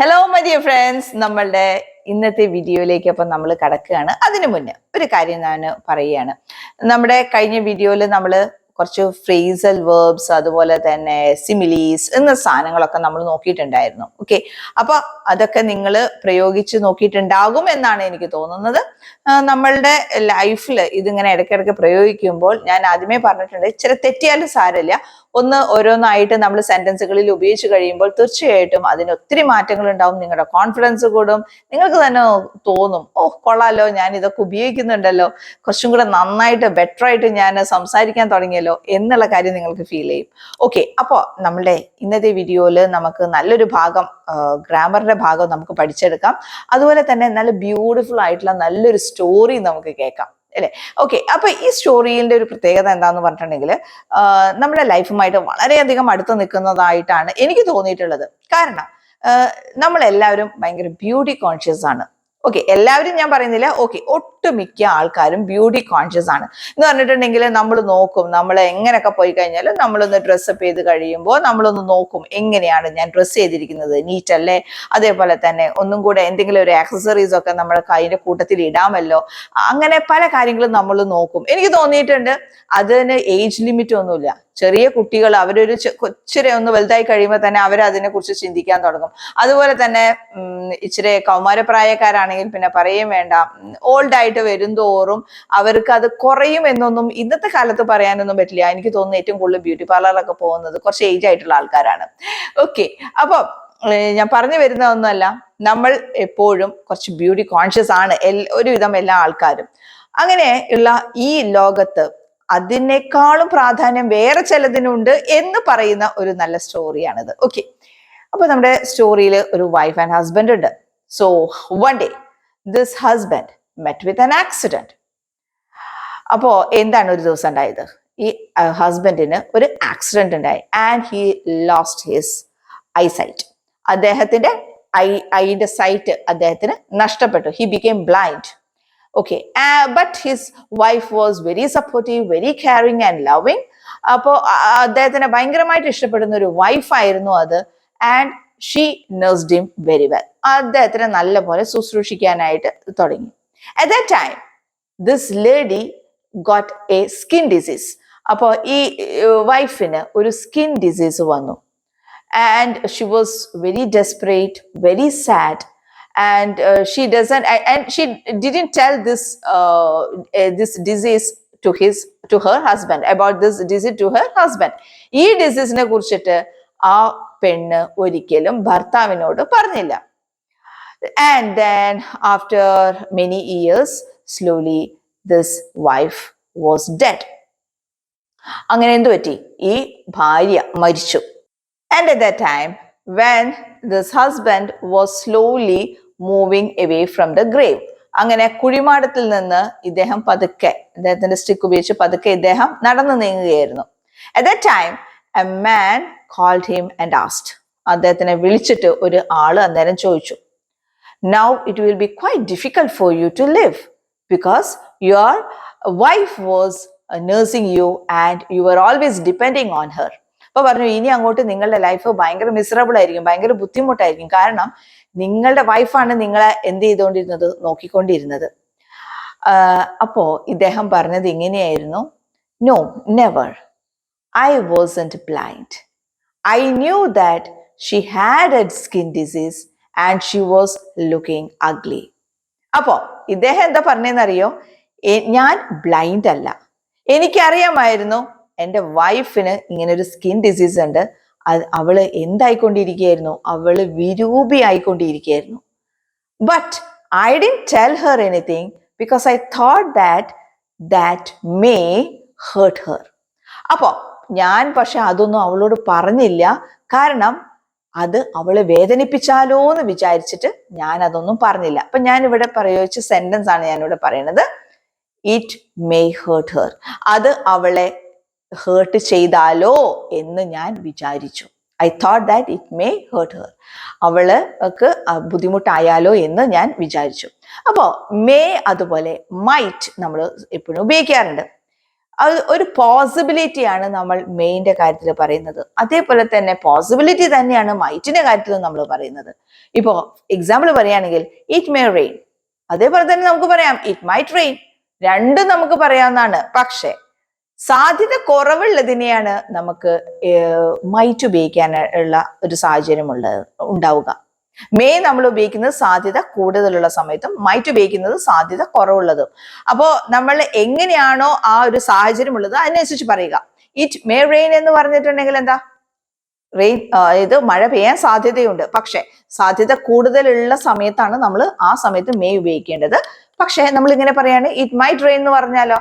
Hello my dear friends, നമ്മളുടെ ഇന്നത്തെ വീഡിയോയിലേക്ക് അപ്പം നമ്മൾ കടക്കുകയാണ്. അതിനു മുന്നേ ഒരു കാര്യം ഞാൻ പറയുകയാണ്. നമ്മുടെ കഴിഞ്ഞ വീഡിയോയിൽ നമ്മൾ കുറച്ച് ഫ്രേസൽ വേർബ്സ്, അതുപോലെ തന്നെ സിമിലീസ് എന്ന സാധനങ്ങളൊക്കെ നമ്മൾ നോക്കിയിട്ടുണ്ടായിരുന്നു. ഓക്കെ, അപ്പൊ അതൊക്കെ നിങ്ങൾ പ്രയോഗിച്ച് നോക്കിയിട്ടുണ്ടാകും എന്നാണ് എനിക്ക് തോന്നുന്നത്. നമ്മളുടെ ലൈഫിൽ ഇതിങ്ങനെ ഇടയ്ക്കിടയ്ക്ക് പ്രയോഗിക്കുമ്പോൾ ഞാൻ ആദ്യമേ പറഞ്ഞിട്ടുണ്ട്, ഇച്ചിരി തെറ്റിയാലും സാരമില്ല, ഓരോന്നായിട്ട് നമ്മൾ സെന്റൻസുകളിൽ ഉപയോഗിച്ച് കഴിയുമ്പോൾ തീർച്ചയായിട്ടും അതിന് ഒത്തിരി മാറ്റങ്ങൾ ഉണ്ടാവും. നിങ്ങളുടെ കോൺഫിഡൻസ് കൂടും. നിങ്ങൾക്ക് തന്നെ തോന്നും, കൊള്ളാലോ, ഞാൻ ഇതൊക്കെ ഉപയോഗിക്കുന്നുണ്ടല്ലോ, കുറച്ചും കൂടെ നന്നായിട്ട് ബെറ്റർ ആയിട്ട് ഞാൻ സംസാരിക്കാൻ തുടങ്ങിയല്ലോ എന്നുള്ള കാര്യം നിങ്ങൾക്ക് ഫീൽ ചെയ്യും. ഓക്കെ, അപ്പോൾ നമ്മളുടെ ഇന്നത്തെ വീഡിയോയിൽ നമുക്ക് നല്ലൊരു ഭാഗം, ഗ്രാമറിന്റെ ഭാഗം നമുക്ക് പഠിച്ചെടുക്കാം. അതുപോലെ തന്നെ നല്ല ബ്യൂട്ടിഫുൾ ആയിട്ടുള്ള നല്ലൊരു സ്റ്റോറി നമുക്ക് കേൾക്കാം, അല്ലെ? ഓക്കെ, അപ്പൊ ഈ സ്റ്റോറിയുടെ ഒരു പ്രത്യേകത എന്താന്ന് പറഞ്ഞിട്ടുണ്ടെങ്കിൽ, നമ്മുടെ ലൈഫുമായിട്ട് വളരെയധികം അടുത്ത് നിൽക്കുന്നതായിട്ടാണ് എനിക്ക് തോന്നിയിട്ടുള്ളത്. കാരണം നമ്മളെല്ലാവരും ഭയങ്കര ബ്യൂട്ടി കോൺഷ്യസ് ആണ്. ഓക്കെ, എല്ലാവരും ഞാൻ പറയുന്നില്ല, ഓക്കെ, ഒട്ടുമിക്ക ആൾക്കാരും ബ്യൂട്ടി കോൺഷ്യസ് ആണ് എന്ന് പറഞ്ഞിട്ടുണ്ടെങ്കിൽ നമ്മൾ നോക്കും, നമ്മൾ എങ്ങനെയൊക്കെ പോയി കഴിഞ്ഞാലും നമ്മളൊന്ന് ഡ്രസ്സപ്പ് ചെയ്ത് കഴിയുമ്പോൾ നമ്മളൊന്ന് നോക്കും, എങ്ങനെയാണ് ഞാൻ ഡ്രസ്സ് ചെയ്തിരിക്കുന്നത്, നീറ്റ് അല്ലേ? അതേപോലെ തന്നെ ഒന്നും കൂടെ എന്തെങ്കിലും ഒരു ആക്സസറീസ് ഒക്കെ നമ്മുടെ കയ്യിന്റെ കൂട്ടത്തിൽ ഇടാമല്ലോ, അങ്ങനെ പല കാര്യങ്ങളും നമ്മൾ നോക്കും. എനിക്ക് തോന്നിയിട്ടുണ്ട് അതിന് ഏജ് ലിമിറ്റ് ഒന്നുമില്ല. ചെറിയ കുട്ടികൾ അവരൊരു കൊച്ചിരെ ഒന്ന് വലുതായി കഴിയുമ്പോൾ തന്നെ അവരതിനെ കുറിച്ച് ചിന്തിക്കാൻ തുടങ്ങും. അതുപോലെ തന്നെ ഇച്ചിരി കൗമാരപ്രായക്കാരാണെങ്കിൽ പിന്നെ പറയും വേണ്ട. ഓൾഡ് ആയിട്ട് വരുംതോറും അവർക്ക് അത് കുറയും എന്നൊന്നും ഇന്നത്തെ കാലത്ത് പറയാനൊന്നും പറ്റില്ല. എനിക്ക് തോന്നുന്നു ഏറ്റവും കൂടുതൽ ബ്യൂട്ടി പാർലറിലൊക്കെ പോകുന്നത് കുറച്ച് ഏജ് ആയിട്ടുള്ള ആൾക്കാരാണ്. ഓക്കെ, അപ്പൊ ഞാൻ പറഞ്ഞു വരുന്ന ഒന്നുമല്ല, നമ്മൾ എപ്പോഴും കുറച്ച് ബ്യൂട്ടി കോൺഷ്യസ് ആണ് ഒരുവിധം എല്ലാ ആൾക്കാരും. അങ്ങനെ ഉള്ള ഈ ലോകത്ത് അതിനേക്കാളും പ്രാധാന്യം വേറെ ചിലതിനുണ്ട് എന്ന് പറയുന്ന ഒരു നല്ല സ്റ്റോറിയാണിത്. ഓക്കെ, അപ്പൊ നമ്മുടെ സ്റ്റോറിയിൽ ഒരു വൈഫ് ആൻഡ് ഹസ്ബൻഡ് ഉണ്ട്. So one day this husband met with an accident. അപ്പോ എന്താണ് ഒരു ദിവസം ഉണ്ടായത്? ഈ ഹസ്ബൻഡിന് ഒരു ആക്സിഡന്റ് ഉണ്ടായി and he lost his eyesight. അദ്ദേഹത്തിന്റെ ഐന്റെ സൈറ്റ് അദ്ദേഹത്തിന് നഷ്ടപ്പെട്ടു. He became blind. Okay, but his wife was very supportive, very caring and loving. അപ്പോൾ അദ്ദേഹത്തിന് ഭയങ്കരമായിട്ട് ഇഷ്ടപ്പെടുന്ന ഒരു വൈഫായിരുന്നു അത്. And she nursed him very well. അദ്ദേഹത്തിനെ നല്ലപോലെ ശുശ്രൂഷിക്കാനായിട്ട് തുടങ്ങി. At that time, this lady got a skin disease. അപ്പോൾ ഈ വൈഫിന് ഒരു സ്കിൻ ഡിസീസ് വന്നു. And she was very desperate, very sad. And she didn't tell this disease to her husband, about this disease to her husband. ഈ ഡിസീസിനെ കുറിച്ചിട്ട് ആ പെണ്ണ് ഒരിക്കലും ഭർത്താവിനോട് പറഞ്ഞില്ല. And then after many years, slowly this wife was dead. അങ്ങനെ എന്തു പറ്റി? ഈ ഭാര്യ മരിച്ചു. And at that time, when this husband was slowly moving away from the grave, അങ്ങനെ കുഴിമാടത്തിൽ നിന്ന് ഇദ്ദേഹം പതുക്കെ, അദ്ദേഹത്തിന്റെ സ്റ്റിക്ക് ഉപയോഗിച്ച് പതുക്കെ ഇദ്ദേഹം നടന്നു നീങ്ങുകയായിരുന്നു. At that time, a man called him and asked. അദ്ദേഹത്തിനെ വിളിച്ചിട്ട് ഒരു ആള് അന്നേരം ചോദിച്ചു, now it will be quite difficult for you to live because your wife was nursing you and you were always depending on her. അപ്പൊ പറഞ്ഞു, ഇനി അങ്ങോട്ട് നിങ്ങളുടെ ലൈഫ് ഭയങ്കര മിസറബിൾ ആയിരിക്കും, ഭയങ്കര ബുദ്ധിമുട്ടായിരിക്കും. കാരണം നിങ്ങളുടെ വൈഫാണ് നിങ്ങളെ എന്ത് ചെയ്തുകൊണ്ടിരുന്നത്? നോക്കിക്കൊണ്ടിരുന്നത്. അപ്പോ ഇദ്ദേഹം പറഞ്ഞത് ഇങ്ങനെയായിരുന്നു, no, never. I wasn't blind. I knew that she had a skin disease and she was looking ugly. അപ്പോ ഇദ്ദേഹം എന്താ പറഞ്ഞതെന്നറിയോ? ഞാൻ ബ്ലൈൻഡ് അല്ല, എനിക്കറിയാമായിരുന്നു എൻ്റെ വൈഫിന് ഇങ്ങനെ ഒരു സ്കിൻ ഡിസീസ് ഉണ്ട്. അവള് എന്തായിക്കൊണ്ടിരിക്കുകയായിരുന്നു? അവള് വിരൂപി ആയിക്കൊണ്ടിരിക്കുകയായിരുന്നു. But I didn't tell her anything because I thought that may hurt her. അപ്പോ ഞാൻ പക്ഷെ അതൊന്നും അവളോട് പറഞ്ഞില്ല, കാരണം അത് അവളെ വേദനിപ്പിച്ചാലോ എന്ന് വിചാരിച്ചിട്ട് ഞാൻ അതൊന്നും പറഞ്ഞില്ല. അപ്പൊ ഞാൻ ഇവിടെ പ്രയോഗിച്ച സെന്റൻസ് ആണ് ഞാനിവിടെ പറയുന്നത്, ഇറ്റ് മേ ഹേർട്ട് ഹർ. അത് അവളെ ഹേർട്ട് ചെയ്താലോ എന്ന് ഞാൻ വിചാരിച്ചു. I thought that it may hurt her. അവൾക്ക് ബുദ്ധിമുട്ടായാലോ എന്ന് ഞാൻ വിചാരിച്ചു. അപ്പോൾ മേ അതുപോലെ മൈറ്റ് നമ്മൾ എപ്പോഴും ഉപയോഗിക്കാറുണ്ട്. അത് ഒരു പോസിബിലിറ്റിയാണ് നമ്മൾ മെയിൻ്റെ കാര്യത്തിൽ പറയുന്നത്. അതേപോലെ തന്നെ പോസിബിലിറ്റി തന്നെയാണ് മൈറ്റിന്റെ കാര്യത്തിൽ നമ്മൾ പറയുന്നത്. ഇപ്പോ എക്സാമ്പിൾ പറയുകയാണെങ്കിൽ ഇറ്റ് മേ റെയിൻ, അതേപോലെ തന്നെ നമുക്ക് പറയാം ഇറ്റ് മൈറ്റ് റെയിൻ. രണ്ടും നമുക്ക് പറയാവുന്നതാണ്. പക്ഷെ സാധ്യത കുറവുള്ളതിനെയാണ് നമുക്ക് മൈറ്റ് ഉപയോഗിക്കാനുള്ള ഒരു സാഹചര്യം ഉണ്ടാവുക. മേ നമ്മൾ ഉപയോഗിക്കുന്നത് സാധ്യത കൂടുതലുള്ള സമയത്തും മൈറ്റ് ഉപയോഗിക്കുന്നത് സാധ്യത കുറവുള്ളതും. അപ്പോ നമ്മൾ എങ്ങനെയാണോ ആ ഒരു സാഹചര്യം ഉള്ളത് അതിനനുസരിച്ച് പറയുക. ഇറ്റ് മേ റെയിൻ എന്ന് പറഞ്ഞിട്ടുണ്ടെങ്കിൽ എന്താ, റെയിൻ ഇത് മഴ പെയ്യാൻ സാധ്യതയുണ്ട്, പക്ഷെ സാധ്യത കൂടുതലുള്ള സമയത്താണ് നമ്മൾ ആ സമയത്ത് മേ ഉപയോഗിക്കേണ്ടത്. പക്ഷെ നമ്മൾ ഇങ്ങനെ പറയാണ് ഇറ്റ് മൈറ്റ് റെയിൻ എന്ന് പറഞ്ഞാലോ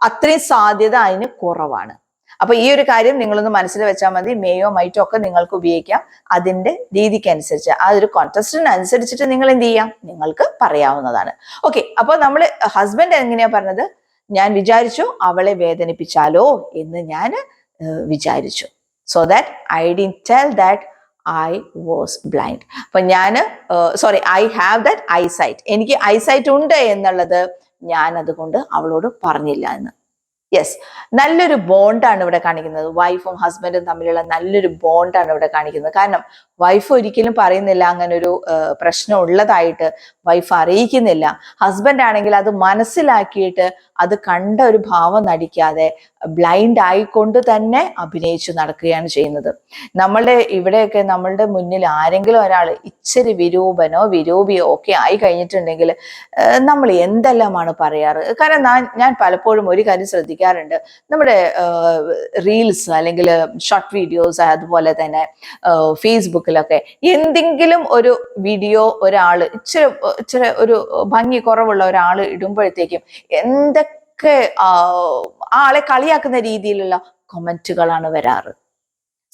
അത്രയും സാധ്യത അതിന് കുറവാണ്. അപ്പൊ ഈ ഒരു കാര്യം നിങ്ങളൊന്ന് മനസ്സിൽ വെച്ചാൽ മതി. മേയോ മൈറ്റോ ഒക്കെ നിങ്ങൾക്ക് ഉപയോഗിക്കാം അതിന്റെ രീതിക്ക് അനുസരിച്ച്, ആ ഒരു കോntextനനുസരിച്ചിട്ട് നിങ്ങൾ എന്ത് ചെയ്യാം, നിങ്ങൾക്ക് പറയാവുന്നതാണ്. ഓക്കെ, അപ്പൊ നമ്മൾ ഹസ്ബൻഡ് എങ്ങനെയാ പറഞ്ഞത്, ഞാൻ വിചാരിച്ചു അവളെ വേദനിപ്പിച്ചാലോ എന്ന് ഞാൻ വിചാരിച്ചു. So that I didn't tell that I was blind. അപ്പൊ ഐ ഹാവ് ദാറ്റ് ഐസൈറ്റ്, എനിക്ക് ഐസൈറ്റ് ഉണ്ട് എന്നുള്ളത് ഞാൻ അതുകൊണ്ട് അവളോട് പറഞ്ഞില്ല എന്ന്. യെസ്, നല്ലൊരു ബോണ്ടാണ് ഇവിടെ കാണിക്കുന്നത്. വൈഫും ഹസ്ബൻഡും തമ്മിലുള്ള നല്ലൊരു ബോണ്ടാണ് ഇവിടെ കാണിക്കുന്നത്. കാരണം വൈഫ് ഒരിക്കലും പറയുന്നില്ല അങ്ങനെ ഒരു പ്രശ്നം ഉള്ളതായിട്ട് വൈഫ് അറിയിക്കുന്നില്ല. ഹസ്ബൻഡ് ആണെങ്കിൽ അത് മനസ്സിലാക്കിയിട്ട് അത് കണ്ട ഒരു ഭാവം നടിക്കാതെ ബ്ലൈൻഡ് ആയിക്കൊണ്ട് തന്നെ അഭിനയിച്ചു നടക്കുകയാണ് ചെയ്യുന്നത്. നമ്മളുടെ ഇവിടെയൊക്കെ നമ്മളുടെ മുന്നിൽ ആരെങ്കിലും ഒരാൾ ഇച്ചിരി വിരൂപനോ വിരൂപിയോ ഒക്കെ ആയി കഴിഞ്ഞിട്ടുണ്ടെങ്കിൽ നമ്മൾ എന്തെല്ലാമാണ് പറയാറ്. കാരണം ഞാൻ പലപ്പോഴും ഒരു കാര്യം ശ്രദ്ധിക്കാറുണ്ട്. നമ്മുടെ റീൽസ് അല്ലെങ്കിൽ ഷോർട്ട് വീഡിയോസ്, അതുപോലെ തന്നെ ഫേസ്ബുക്കിലൊക്കെ എന്തെങ്കിലും ഒരു വീഡിയോ ഒരാൾ ഇച്ചിരി ഒരു ഭംഗി കുറവുള്ള ഒരാൾ ഇടുമ്പോഴത്തേക്കും എന്തൊക്കെ ആളെ കളിയാക്കുന്ന രീതിയിലുള്ള കമന്റുകളാണ് വരാറ്.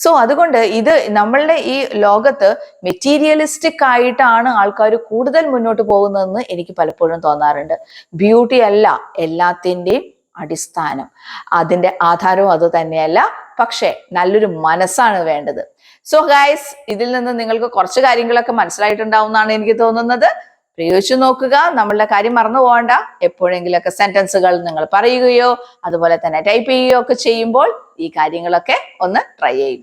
സോ അതുകൊണ്ട് ഇത് നമ്മളുടെ ഈ ലോകത്ത് മെറ്റീരിയലിസ്റ്റിക് ആയിട്ടാണ് ആൾക്കാർ കൂടുതൽ മുന്നോട്ട് പോകുന്നതെന്ന് എനിക്ക് പലപ്പോഴും തോന്നാറുണ്ട്. ബ്യൂട്ടി അല്ല എല്ലാത്തിൻ്റെയും അടിസ്ഥാനം, അതിന്റെ ആധാരവും അത് തന്നെയല്ല, പക്ഷെ നല്ലൊരു മനസ്സാണ് വേണ്ടത്. സോ ഗൈസ്, ഇതിൽ നിന്ന് നിങ്ങൾക്ക് കുറച്ച് കാര്യങ്ങളൊക്കെ മനസ്സിലായിട്ടുണ്ടാവും എന്നാണ് എനിക്ക് തോന്നുന്നത്. പ്രയോഗിച്ചു നോക്കുക. നമ്മളുടെ കാര്യം മറന്നു പോകണ്ട. എപ്പോഴെങ്കിലൊക്കെ സെന്റൻസുകൾ നിങ്ങൾ പറയുകയോ അതുപോലെ തന്നെ ടൈപ്പ് ചെയ്യുകയോ ഒക്കെ ചെയ്യുമ്പോൾ ഈ കാര്യങ്ങളൊക്കെ ഒന്ന് ട്രൈ ചെയ്യുക.